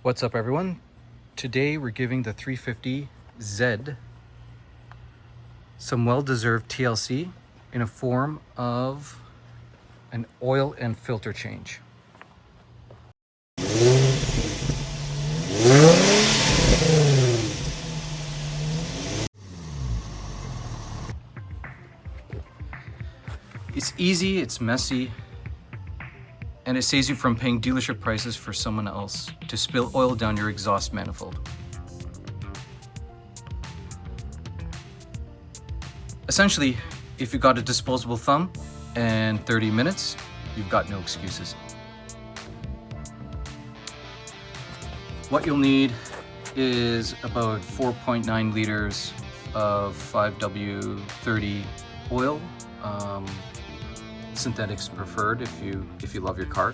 What's up, everyone? Today we're giving the 350Z some well-deserved TLC in a form of an oil and filter change. It's easy, it's messy, and it saves you from paying dealership prices for someone else to spill oil down your exhaust manifold. Essentially, if you've got a disposable thumb and 30 minutes, you've got no excuses. What you'll need is about 4.9 liters of 5W30 oil. Synthetics preferred if you love your car.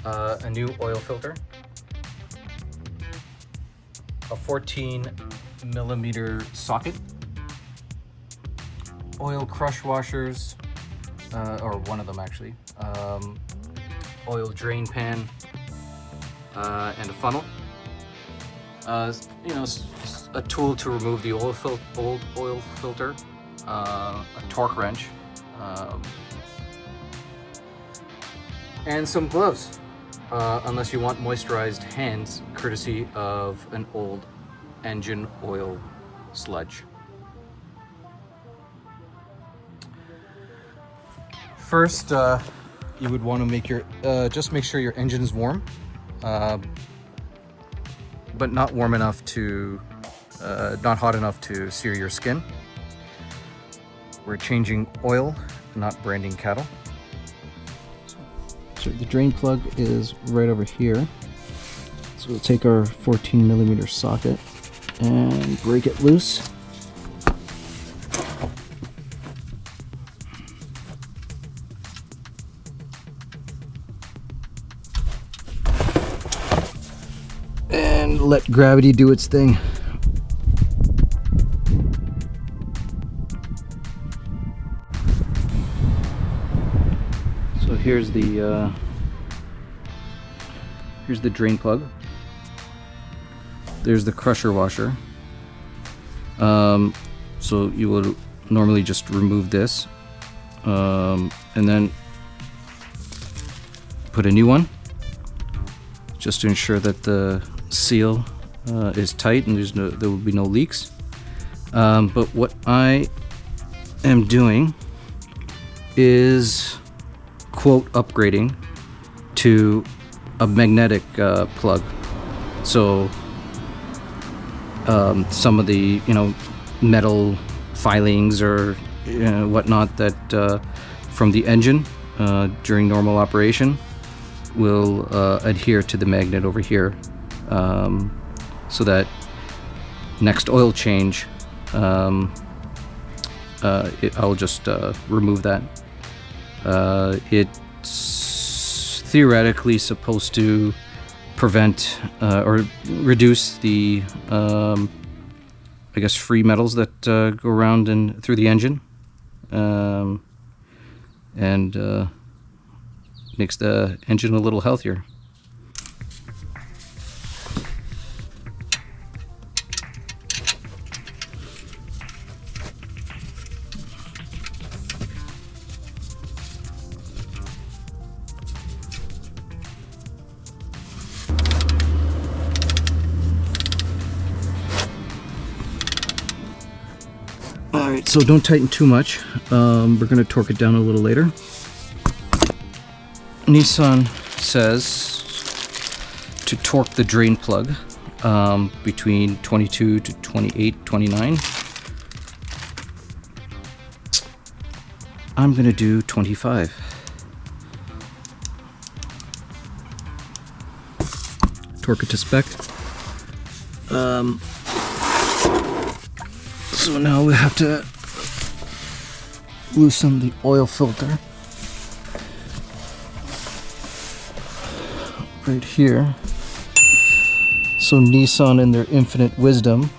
A new oil filter, a 14mm socket, oil crush washers, or one of them actually, oil drain pan, and a funnel. A tool to remove the old oil filter, a torque wrench, and some gloves, unless you want moisturized hands, courtesy of an old engine oil sludge. First, you would want to make your just make sure your engine is warm, but not warm enough to, not hot enough to sear your skin. We're changing oil, not branding cattle. So the drain plug is right over here. So we'll take our 14mm socket and break it loose. And let gravity do its thing. So here's the drain plug. There's the crusher washer. So you would normally just remove this, and then put a new one, just to ensure that the seal is tight and there will be no leaks. But what I am doing is quote upgrading to a magnetic plug. So some of the metal filings or whatnot that from the engine during normal operation will adhere to the magnet over here, so that next oil change I'll just remove that. It's theoretically supposed to prevent or reduce the I guess free metals that go around and through the engine, and makes the engine a little healthier. Alright, so don't tighten too much. We're going to torque it down a little later. Nissan says to torque the drain plug between 22 to 28, 29. I'm going to do 25. Torque it to spec. So now we have to loosen the oil filter right here. So Nissan, in their infinite wisdom,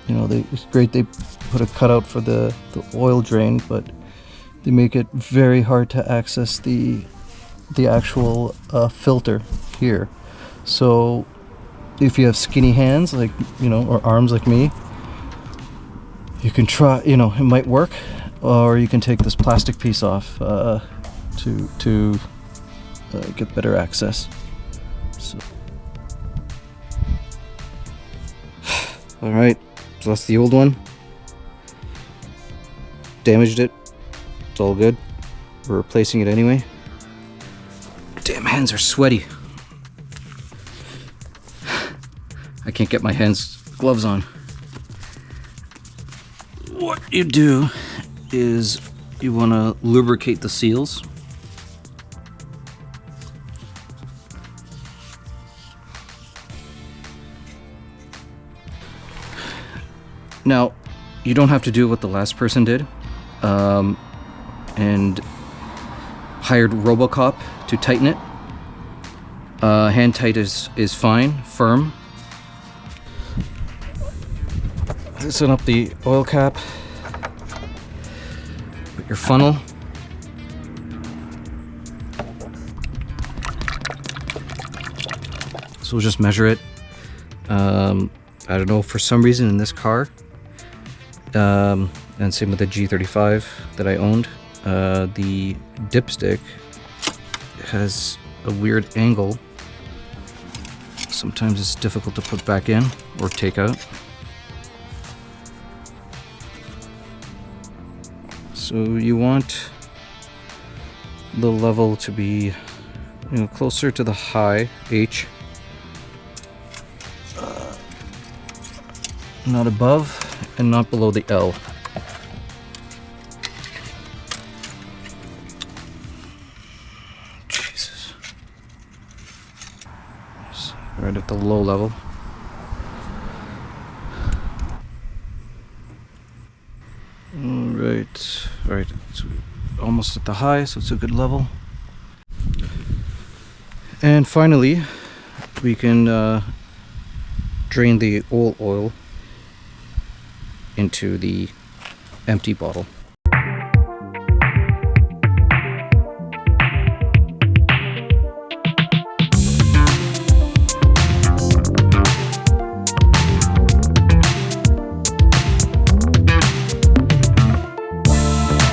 it's great they put a cutout for the oil drain, but they make it very hard to access the actual filter here. So if you have skinny hands, like, you know, or arms like me, you can try, you know, it might work, or you can take this plastic piece off to get better access. So, all right, so that's the old one. Damaged it. It's all good. We're replacing it anyway. Damn, hands are sweaty. I can't get my gloves on. What you do is you want to lubricate the seals. Now, you don't have to do what the last person did and hired Robocop to tighten it. Hand tight is fine, firm. Loosen up the oil cap. Put your funnel. So we'll just measure it. I don't know, for some reason in this car, and same with the G35 that I owned, the dipstick has a weird angle. Sometimes it's difficult to put back in or take out. So you want the level to be, you know, closer to the high H, not above and not below the L. Jesus. Right at the low level. Right, it's almost at the high, so it's a good level. And finally, we can drain the old oil into the empty bottle.